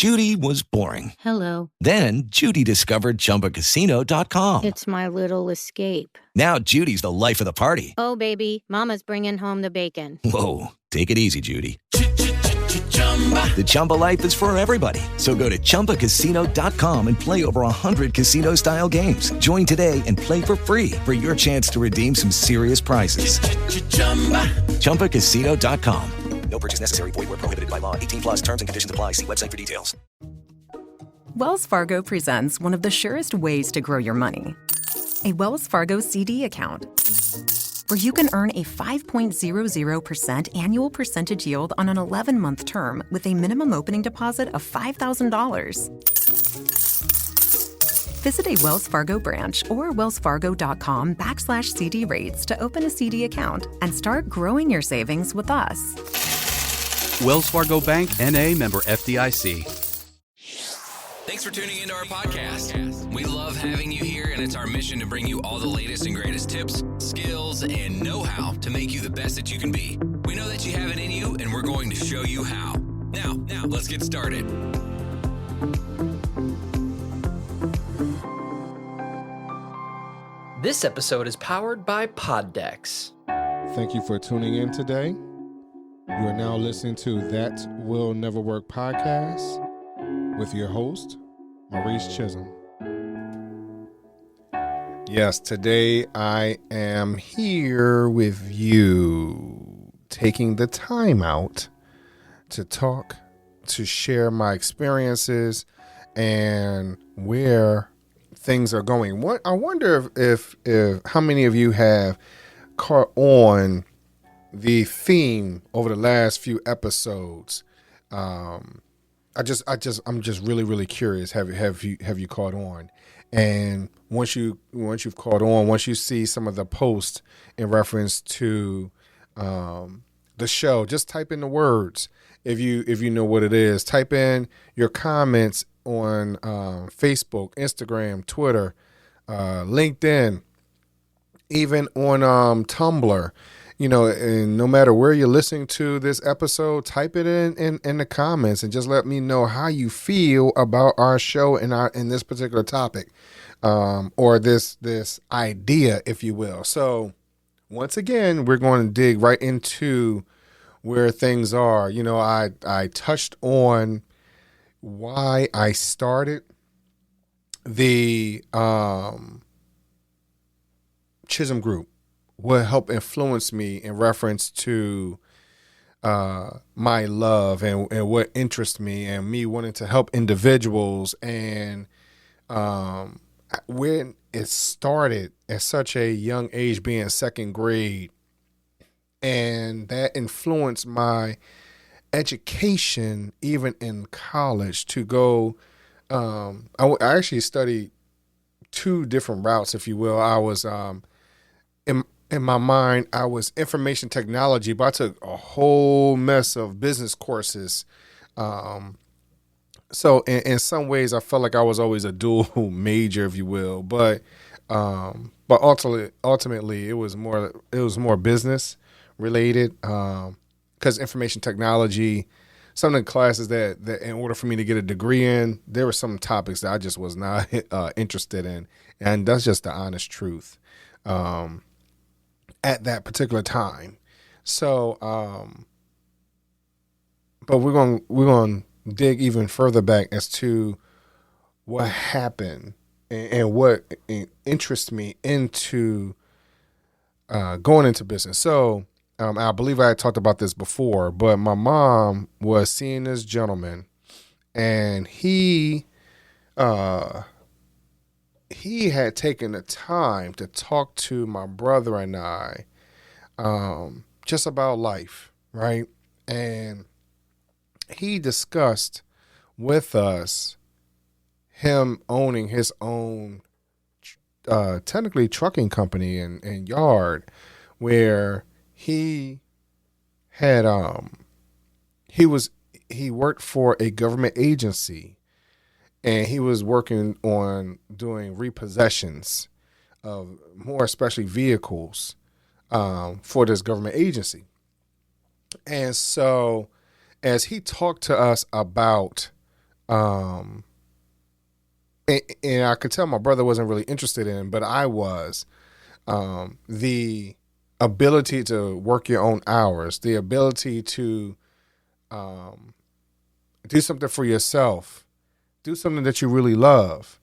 Judy was boring. Hello. Then Judy discovered ChumbaCasino.com. It's my little escape. Now Judy's the life of the party. Oh, baby, mama's bringing home the bacon. Whoa, take it easy, Judy. The Chumba life is for everybody. So go to ChumbaCasino.com and play over 100 casino-style games. Join today and play for free for your chance to redeem some serious prizes. ChumbaCasino.com. No purchase necessary. Void where prohibited by law. 18 plus terms and conditions apply. See website for details. Wells Fargo presents one of the surest ways to grow your money. A Wells Fargo CD account, where you can earn a 5.00% annual percentage yield on an 11-month term with a minimum opening deposit of $5,000. Visit a Wells Fargo branch or wellsfargo.com/CD rates to open a CD account and start growing your savings with us. Wells Fargo Bank, N.A., member FDIC. Thanks for tuning into our podcast. We love having you here, and it's our mission to bring you all the latest and greatest tips, skills, and know-how to make you the best that you can be. We know that you have it in you, and we're going to show you how. Now, let's get started. This episode is powered by Poddex. Thank you for tuning in today. You are now listening to That Will Never Work podcast with your host, Maurice Chisholm. Yes, today I am here with you, taking the time out to talk, to share my experiences and where things are going. I wonder if how many of you have caught on the theme over the last few episodes. I'm just really curious. Have you caught on? And once you've caught on, once you see some of the posts in reference to the show, just type in the words. If you know what it is, type in your comments on Facebook, Instagram, Twitter, LinkedIn, even on Tumblr. You know, and no matter where you're listening to this episode, type it in the comments and just let me know how you feel about our show in this particular topic, or this idea, if you will. So once again, we're going to dig right into where things are. You know, I touched on why I started the Chisholm Group. What helped influence me in reference to my love and what interests me and me wanting to help individuals, and when it started at such a young age, being second grade, and that influenced my education even in college to go. I actually studied two different routes, if you will. I was in my mind, I was information technology, but I took a whole mess of business courses. So in some ways, I felt like I was always a dual major, if you will. But ultimately, it was more business related. Because information technology, some of the classes that in order for me to get a degree in, there were some topics that I just was not interested in, and that's just the honest truth. At that particular time. So, but we're going to dig even further back as to what happened and what interests me into going into business. So, I believe I had talked about this before, but my mom was seeing this gentleman, and he had taken the time to talk to my brother and I just about life, right? And he discussed with us him owning his own technically trucking company and yard, where he had he worked for a government agency. And he was working on doing repossessions of more especially vehicles for this government agency. And so as he talked to us about and I could tell my brother wasn't really interested in, but I was. The ability to work your own hours, the ability to do something for yourself, do something that you really love.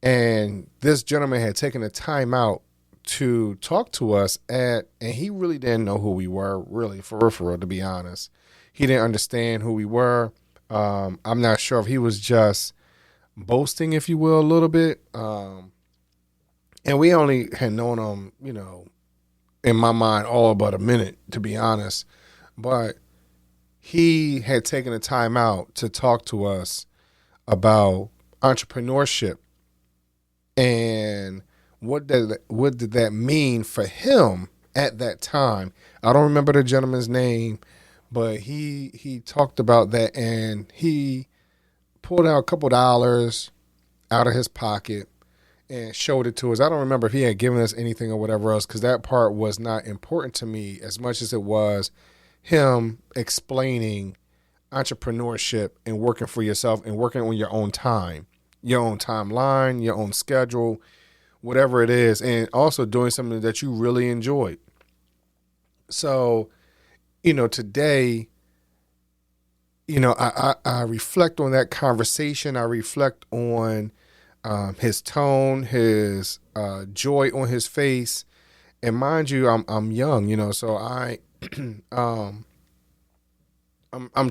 And this gentleman had taken the time out to talk to us and he really didn't know who we were, really, for real, to be honest. He didn't understand who we were. I'm not sure if he was just boasting, if you will, a little bit. And we only had known him, in my mind, all about a minute, to be honest. But he had taken the time out to talk to us about entrepreneurship and what did that mean for him at that time. I don't remember the gentleman's name, but he talked about that, and he pulled out a couple dollars out of his pocket and showed it to us. I don't remember if he had given us anything or whatever else, because that part was not important to me as much as it was him explaining entrepreneurship and working for yourself and working on your own time, your own timeline, your own schedule, whatever it is, and also doing something that you really enjoyed. So, today, I reflect on that conversation. I reflect on his tone, his joy on his face, and mind you, I'm young, so I'm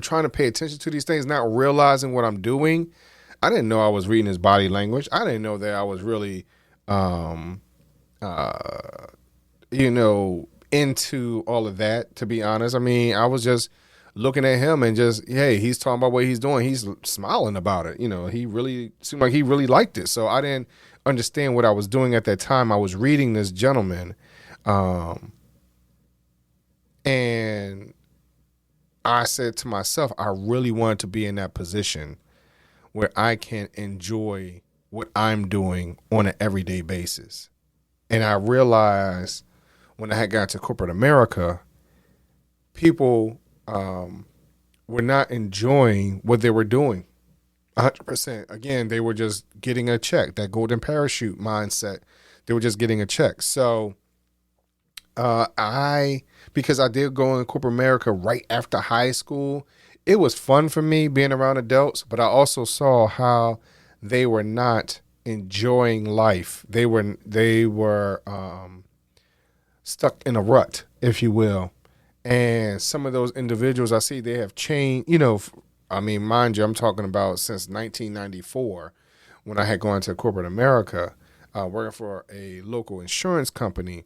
trying to pay attention to these things, not realizing what I'm doing. I didn't know I was reading his body language. I didn't know that I was really, into all of that, to be honest. I mean, I was just looking at him and just, hey, he's talking about what he's doing. He's smiling about it. He really seemed like he really liked it. So I didn't understand what I was doing at that time. I was reading this gentleman, and I said to myself, I really wanted to be in that position where I can enjoy what I'm doing on an everyday basis. And I realized when I had got to corporate America, people were not enjoying what they were doing 100%. Again, they were just getting a check, that golden parachute mindset. They were just getting a check. So because I did go in corporate America right after high school, it was fun for me being around adults, but I also saw how they were not enjoying life. They were stuck in a rut, if you will. And some of those individuals I see, they have changed, mind you, I'm talking about since 1994 when I had gone to corporate America, working for a local insurance company.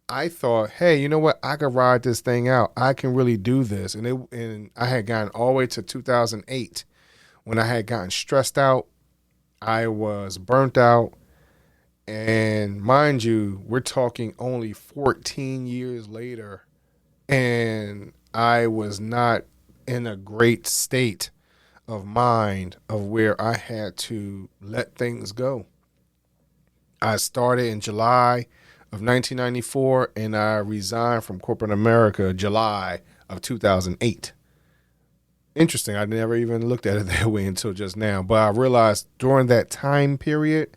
I thought, hey, you know what? I could ride this thing out. I can really do this. And I had gotten all the way to 2008 when I had gotten stressed out. I was burnt out. And mind you, we're talking only 14 years later. And I was not in a great state of mind of where I had to let things go. I started in July of 1994, and I resigned from corporate America July of 2008. Interesting. I never even looked at it that way until just now. But I realized during that time period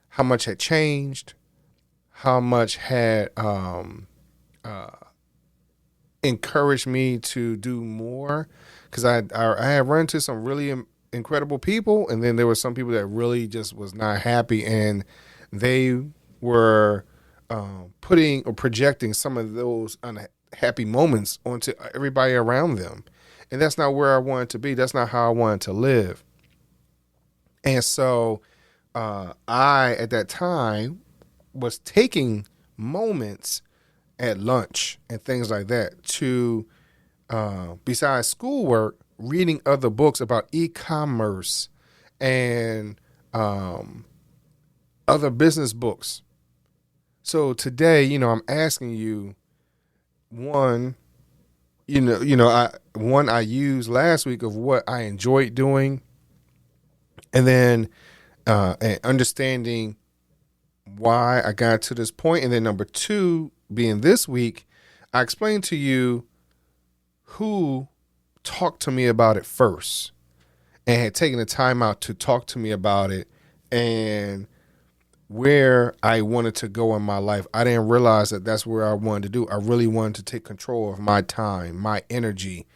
how much had changed, how much had encouraged me to do more, because I had run into some really incredible people, and then there were some people that really just was not happy, and they were putting or projecting some of those unhappy moments onto everybody around them. And that's not where I wanted to be. That's not how I wanted to live. And so I, at that time, was taking moments at lunch and things like that to, besides schoolwork, reading other books about e-commerce and other business books. So today, I'm asking you, I used last week of what I enjoyed doing, and then and understanding why I got to this point. And then number two, being this week, I explained to you who talked to me about it first. and had taken the time out to talk to me about it and where I wanted to go in my life. I didn't realize that that's where I wanted to do. I really wanted to take control of my time, my energy,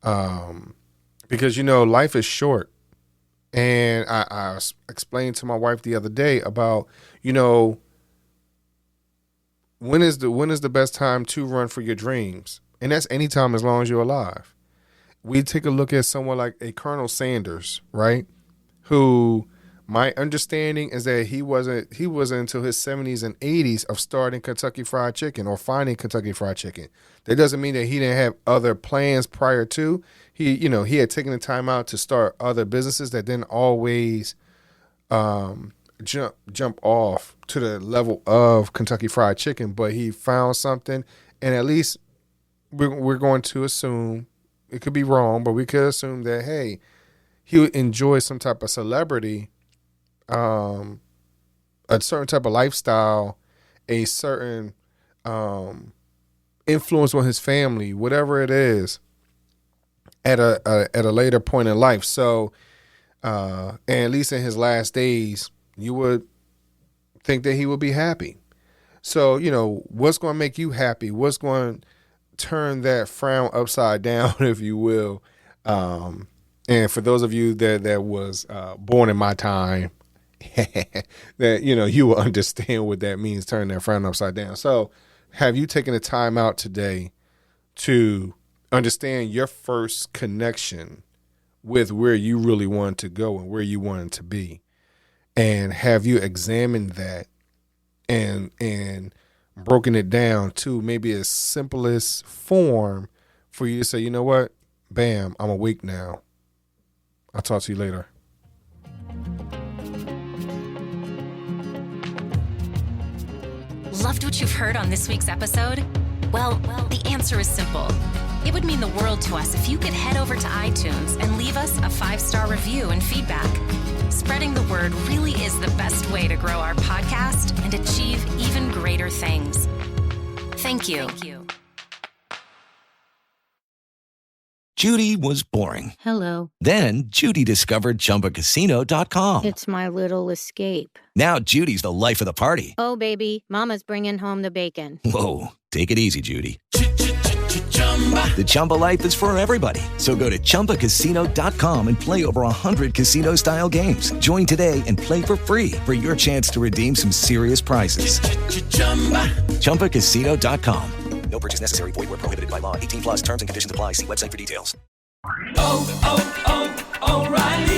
because, life is short. And I explained to my wife the other day about, when is the best time to run for your dreams? And that's any time as long as you're alive. We take a look at someone like a Colonel Sanders, right? Who my understanding is that he wasn't until his 70s and 80s of starting Kentucky Fried Chicken or finding Kentucky Fried Chicken. That doesn't mean that he didn't have other plans prior to. He had taken the time out to start other businesses that didn't always jump off to the level of Kentucky Fried Chicken, but he found something, and at least we're going to assume, it could be wrong, but we could assume that, hey, he would enjoy some type of celebrity, a certain type of lifestyle, a certain influence on his family, whatever it is, at a later point in life. So, and at least in his last days, you would think that he would be happy. So, what's going to make you happy? What's going to turn that frown upside down, if you will? And for those of you that was born in my time, that, you will understand what that means, turning that frown upside down. So have you taken the time out today to understand your first connection with where you really wanted to go and where you wanted to be? And have you examined that and broken it down to maybe a simplest form for you to say, you know what? Bam, I'm awake now. I'll talk to you later. Loved what you've heard on this week's episode? Well, the answer is simple. It would mean the world to us if you could head over to iTunes and leave us a 5-star review and feedback. Spreading the word really is the best way to grow our podcast and achieve even greater things. Thank you. Judy was boring. Hello. Then Judy discovered ChumbaCasino.com. It's my little escape. Now Judy's the life of the party. Oh, baby, mama's bringing home the bacon. Whoa, take it easy, Judy. The Chumba life is for everybody. So go to ChumbaCasino.com and play over 100 casino-style games. Join today and play for free for your chance to redeem some serious prizes. ChumbaCasino.com. No purchase necessary. Void where prohibited by law. 18 plus terms and conditions apply. See website for details. O'Reilly.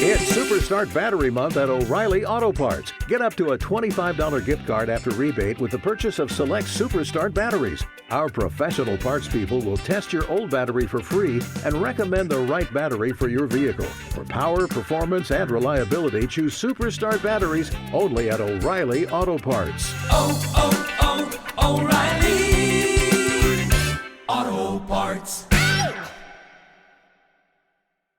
It's Superstart Battery Month at O'Reilly Auto Parts. Get up to a $25 gift card after rebate with the purchase of select Superstart batteries. Our professional parts people will test your old battery for free and recommend the right battery for your vehicle. For power, performance, and reliability, choose Superstart batteries only at O'Reilly Auto Parts.